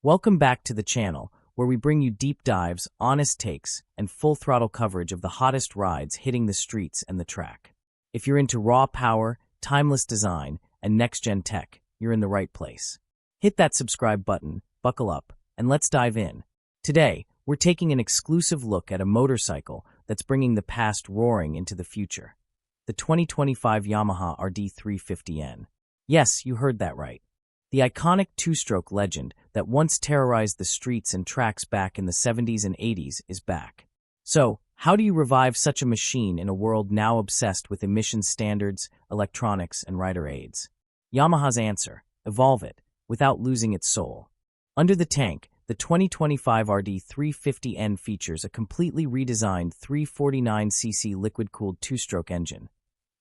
Welcome back to the channel, where we bring you deep dives, honest takes, and full throttle coverage of the hottest rides hitting the streets and the track. If you're into raw power, timeless design, and next-gen tech, you're in the right place. Hit that subscribe button, buckle up, and let's dive in. Today, we're taking an exclusive look at a motorcycle that's bringing the past roaring into the future. The 2025 Yamaha RD350N. Yes, you heard that right. The iconic two-stroke legend that once terrorized the streets and tracks back in the 70s and 80s is back. So, how do you revive such a machine in a world now obsessed with emissions standards, electronics, and rider aids? Yamaha's answer: evolve it, without losing its soul. Under the tank, the 2025 RD350N features a completely redesigned 349cc liquid-cooled two-stroke engine.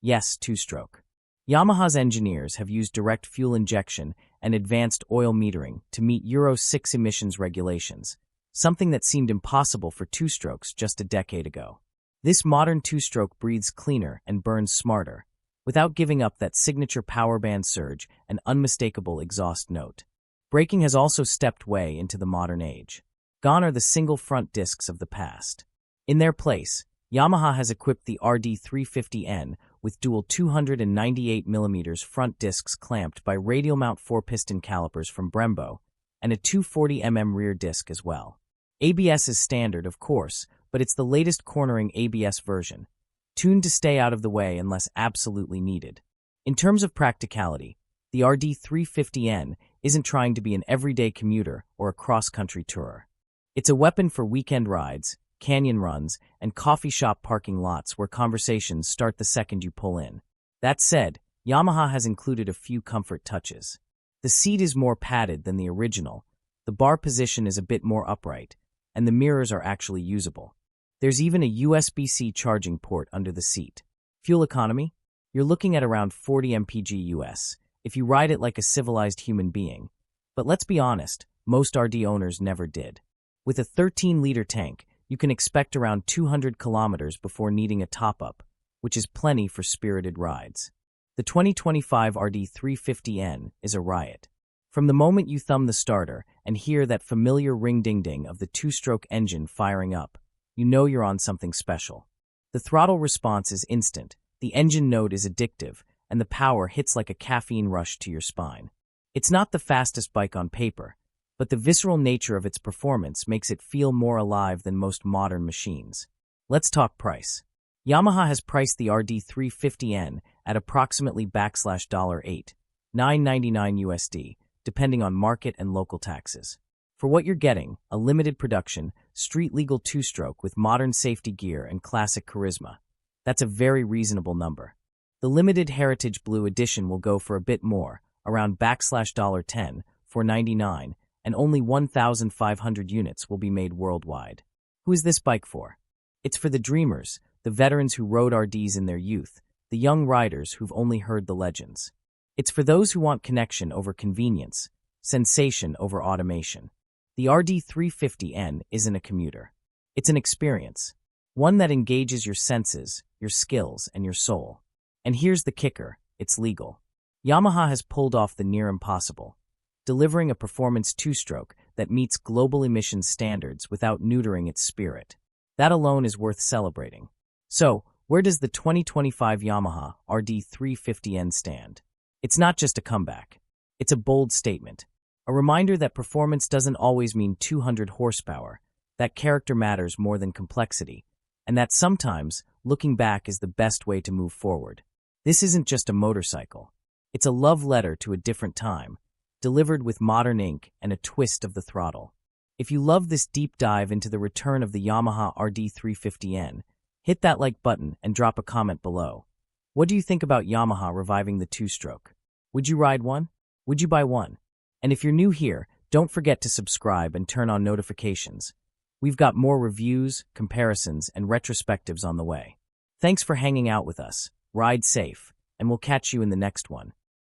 Yes, two-stroke. Yamaha's engineers have used direct fuel injection and advanced oil metering to meet Euro 6 emissions regulations, something that seemed impossible for two-strokes just a decade ago. This modern two-stroke breathes cleaner and burns smarter, without giving up that signature power band surge and unmistakable exhaust note. Braking has also stepped way into the modern age. Gone are the single front discs of the past. In their place, Yamaha has equipped the RD350N with dual 298mm front discs clamped by radial mount 4-piston calipers from Brembo, and a 240mm rear disc as well. ABS is standard, of course, but it's the latest cornering ABS version, tuned to stay out of the way unless absolutely needed. In terms of practicality, the RD350N isn't trying to be an everyday commuter or a cross-country tourer. It's a weapon for weekend rides, canyon runs, and coffee shop parking lots where conversations start the second you pull in. That said, Yamaha has included a few comfort touches. The seat is more padded than the original, the bar position is a bit more upright, and the mirrors are actually usable. There's even a USB-C charging port under the seat. Fuel economy? You're looking at around 40 mpg US, if you ride it like a civilized human being. But let's be honest, most RD owners never did. With a 13-liter tank, you can expect around 200 kilometers before needing a top-up, which is plenty for spirited rides. The 2025 RD350N is a riot. From the moment you thumb the starter and hear that familiar ring-ding-ding of the two-stroke engine firing up, you know you're on something special. The throttle response is instant, the engine note is addictive, and the power hits like a caffeine rush to your spine. It's not the fastest bike on paper, but the visceral nature of its performance makes it feel more alive than most modern machines. Let's talk price. Yamaha has priced the RD350N at approximately $8,999 USD, depending on market and local taxes. For what you're getting, a limited production, street-legal two-stroke with modern safety gear and classic charisma. That's a very reasonable number. The limited Heritage Blue Edition will go for a bit more, around $10, $499, and only 1,500 units will be made worldwide. Who is this bike for? It's for the dreamers, the veterans who rode RDs in their youth, the young riders who've only heard the legends. It's for those who want connection over convenience, sensation over automation. The RD350N isn't a commuter. It's an experience, one that engages your senses, your skills, and your soul. And here's the kicker, it's legal. Yamaha has pulled off the near impossible, delivering a performance two-stroke that meets global emissions standards without neutering its spirit. That alone is worth celebrating. So, where does the 2025 Yamaha RD350N stand? It's not just a comeback. It's a bold statement. A reminder that performance doesn't always mean 200 horsepower, that character matters more than complexity, and that sometimes, looking back is the best way to move forward. This isn't just a motorcycle. It's a love letter to a different time, delivered with modern ink and a twist of the throttle. If you love this deep dive into the return of the Yamaha RD350N, hit that like button and drop a comment below. What do you think about Yamaha reviving the two-stroke? Would you ride one? Would you buy one? And if you're new here, don't forget to subscribe and turn on notifications. We've got more reviews, comparisons, and retrospectives on the way. Thanks for hanging out with us. Ride safe, and we'll catch you in the next one.